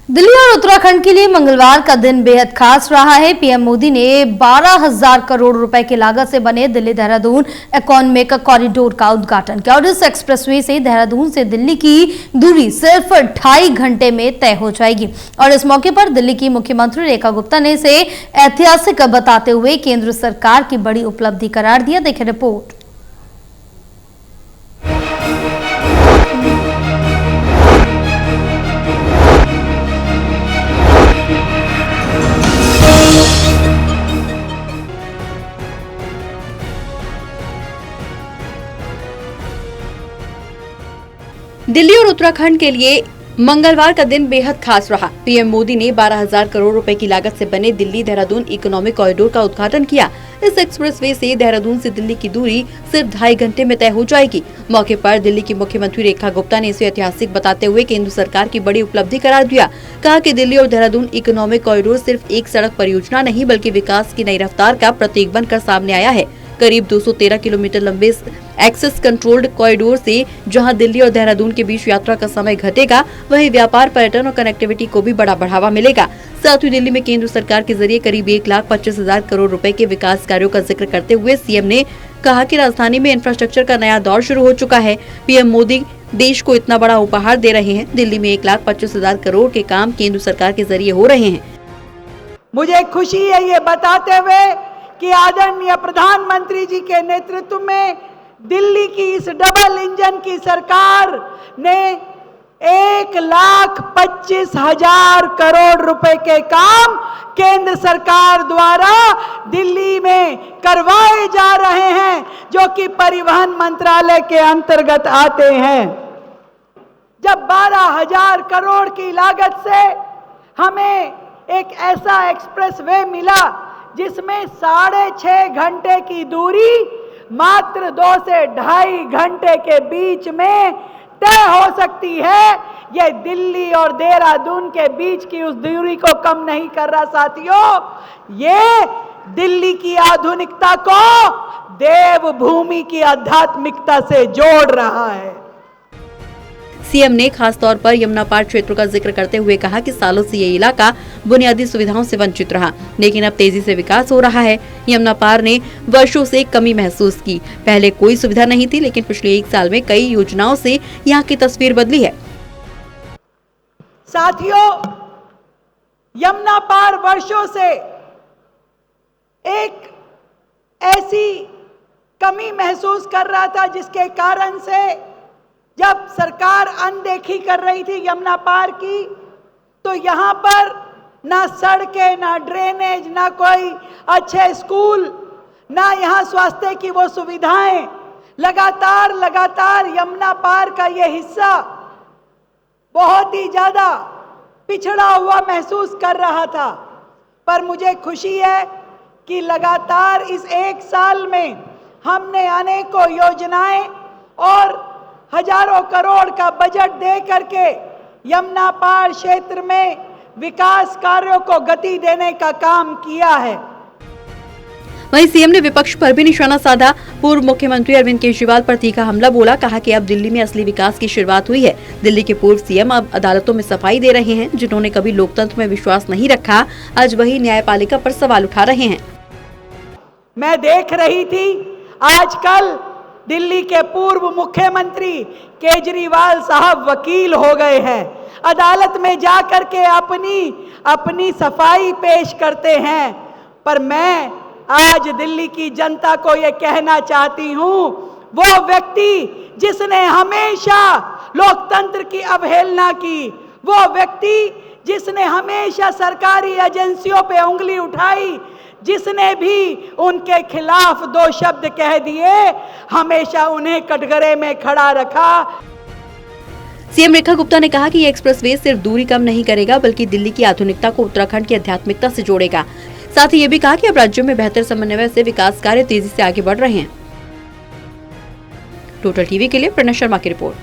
दिल्ली और उत्तराखंड के लिए मंगलवार का दिन बेहद खास रहा है। पीएम मोदी ने 12,000 करोड़ रुपए की लागत से बने दिल्ली देहरादून इकोनॉमिक कॉरिडोर का उद्घाटन किया और इस एक्सप्रेसवे से देहरादून से दिल्ली की दूरी सिर्फ 2.5 घंटे में तय हो जाएगी। और इस मौके पर दिल्ली की मुख्यमंत्री रेखा गुप्ता ने इसे ऐतिहासिक बताते हुए केंद्र सरकार की बड़ी उपलब्धि करार दिया। देखें रिपोर्ट। दिल्ली और उत्तराखंड के लिए मंगलवार का दिन बेहद खास रहा। पीएम मोदी ने 12,000 करोड़ रुपए की लागत से बने दिल्ली देहरादून इकोनॉमिक कॉरिडोर का उद्घाटन किया। इस एक्सप्रेसवे से देहरादून से दिल्ली की दूरी सिर्फ 2.5 घंटे में तय हो जाएगी। मौके पर दिल्ली की मुख्यमंत्री रेखा गुप्ता ने इसे ऐतिहासिक बताते हुए केंद्र सरकार की बड़ी उपलब्धि करार दिया। कहा कि दिल्ली और देहरादून इकोनॉमिक कॉरिडोर सिर्फ एक सड़क परियोजना नहीं बल्कि विकास की नई रफ्तार का प्रतीक बनकर सामने आया है। करीब 213 किलोमीटर लंबे एक्सेस कंट्रोल्ड कॉरिडोर से जहां दिल्ली और देहरादून के बीच यात्रा का समय घटेगा, वहीं व्यापार, पर्यटन और कनेक्टिविटी को भी बड़ा बढ़ावा मिलेगा। साथ ही दिल्ली में केंद्र सरकार के जरिए करीब 1,25,000 करोड़ रुपए के विकास कार्यों का जिक्र करते हुए सीएम ने कहा कि राजधानी में इंफ्रास्ट्रक्चर का नया दौर शुरू हो चुका है। पीएम मोदी देश को इतना बड़ा उपहार दे रहे हैं। दिल्ली में 1,25,000 करोड़ के काम केंद्र सरकार के जरिए हो रहे हैं। मुझे खुशी है ये बताते हुए कि आदरणीय प्रधानमंत्री जी के नेतृत्व में दिल्ली की इस डबल इंजन की सरकार ने 1,25,000 करोड़ रुपए के काम केंद्र सरकार द्वारा दिल्ली में करवाए जा रहे हैं, जो कि परिवहन मंत्रालय के अंतर्गत आते हैं। जब 12,000 करोड़ की लागत से हमें एक ऐसा एक्सप्रेसवे मिला जिसमें 6.5 घंटे की दूरी मात्र 2 से 2.5 घंटे के बीच में तय हो सकती है, यह दिल्ली और देहरादून के बीच की उस दूरी को कम नहीं कर रहा साथियों। ये दिल्ली की आधुनिकता को देवभूमि की आध्यात्मिकता से जोड़ रहा है। सीएम ने खास तौर पर यमुना पार क्षेत्र का जिक्र करते हुए कहा कि सालों से ये इलाका बुनियादी सुविधाओं से वंचित रहा, लेकिन अब तेजी से विकास हो रहा है। यमुना पार ने वर्षों से कमी महसूस की। पहले कोई सुविधा नहीं थी, लेकिन पिछले 1 साल में कई योजनाओं से यहाँ की तस्वीर बदली है। साथियों, यमुना पार वर्षों से एक ऐसी कमी महसूस कर रहा था जिसके कारण से जब सरकार अनदेखी कर रही थी यमुना पार की, तो यहाँ पर ना सड़कें, ना ड्रेनेज, ना कोई अच्छे स्कूल, ना यहाँ स्वास्थ्य की वो सुविधाएं, लगातार यमुना पार का ये हिस्सा बहुत ही ज़्यादा पिछड़ा हुआ महसूस कर रहा था। पर मुझे खुशी है कि लगातार इस 1 साल में हमने अनेकों योजनाएं और हजारों करोड़ का बजट दे करके यमुना पार क्षेत्र में विकास कार्यों को गति देने का काम किया है। वहीं सीएम ने विपक्ष पर भी निशाना साधा। पूर्व मुख्यमंत्री अरविंद केजरीवाल पर तीखा हमला बोला। कहा कि अब दिल्ली में असली विकास की शुरुआत हुई है। दिल्ली के पूर्व सीएम अब अदालतों में सफाई दे रहे हैं। जिन्होंने कभी लोकतंत्र में विश्वास नहीं रखा, आज वही न्यायपालिका पर सवाल उठा रहे हैं। मैं देख रही थी आजकल दिल्ली के पूर्व मुख्यमंत्री केजरीवाल साहब वकील हो गए हैं, अदालत में जाकर के अपनी सफाई पेश करते हैं। पर मैं आज दिल्ली की जनता को यह कहना चाहती हूं, वो व्यक्ति जिसने हमेशा लोकतंत्र की अवहेलना की, वो व्यक्ति जिसने हमेशा सरकारी एजेंसियों पे उंगली उठाई, जिसने भी उनके खिलाफ 2 शब्द कह दिए, हमेशा उन्हें कटघरे में खड़ा रखा। सीएम रेखा गुप्ता ने कहा कि ये एक्सप्रेसवे सिर्फ दूरी कम नहीं करेगा बल्कि दिल्ली की आधुनिकता को उत्तराखंड की आध्यात्मिकता से जोड़ेगा। साथ ही ये भी कहा कि अब राज्यों में बेहतर समन्वय से विकास कार्य तेजी से आगे बढ़ रहे हैं। टोटल टीवी के लिए प्रणय शर्मा की रिपोर्ट।